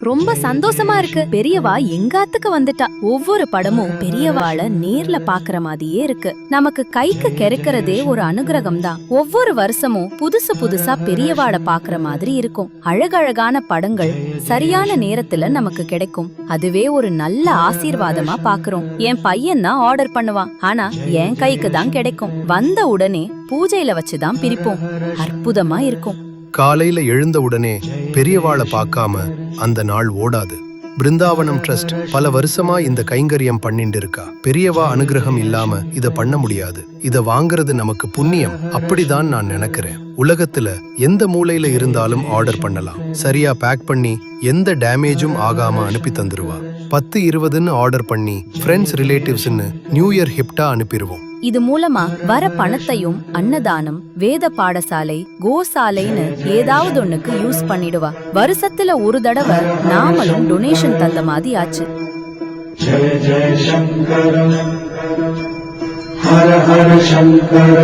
ரொம்ப சந்தோஷமா இருக்கு. பெரியவா எங்காத்துக்கு வந்துட்டா. ஒவ்வொரு படமும் பெரியவாள நேர்ல பாக்குற மாதிரியே இருக்கு. நமக்கு கைக்கு கிடைக்கிறதே ஒரு அனுகிரகம் தான். ஒவ்வொரு வருஷமும் புதுசு புதுசா பெரியவாள பாக்குற மாதிரி இருக்கும். அழகழகான படங்கள் சரியான நேரத்துல நமக்கு கிடைக்கும். அதுவே ஒரு நல்ல ஆசீர்வாதமா பாக்குறோம். என் பையன் தான் ஆர்டர் பண்ணுவான், ஆனா என் கைக்கு தான் கிடைக்கும். வந்த உடனே பூஜையில வச்சுதான் பிரிப்போம். அற்புதமா இருக்கும். காலையில எழுந்த உடனே பெரியவாளை பார்க்காம அந்த நாள் ஓடாது. பிருந்தாவனம் ட்ரஸ்ட் பல வருஷமா இந்த கைங்கரியம் பண்ணிட்டு இருக்கா. பெரியவா அனுகிரகம் இல்லாம இத பண்ண முடியாது. இத வாங்குறது நமக்கு புண்ணியம். அப்படிதான் நான் நினைக்கிறேன். உலகத்துல எந்த மூலையில இருந்தாலும் ஆர்டர் பண்ணலாம். சரியா பேக் பண்ணி எந்த டேமேஜும் ஆகாம அனுப்பி தந்துருவா. 10-20ன்னு ஆர்டர் பண்ணி ஃப்ரெண்ட்ஸ் ரிலேட்டிவ்ஸ்ன்னு நியூ இயர் ஹிப்டா அனுப்பிடுவோம். இது மூலமா வர பணத்தையும் அன்னதானம், வேத பாடசாலை, கோசாலைன்னு ஏதாவது ஒண்ணுக்கு யூஸ் பண்ணிடுவா. வருஷத்துல ஒரு தடவை நாமளும் டொனேஷன் தந்த மாதிரி ஆச்சு. ஜெய ஜெய சங்கர ஹர ஹர சங்கர.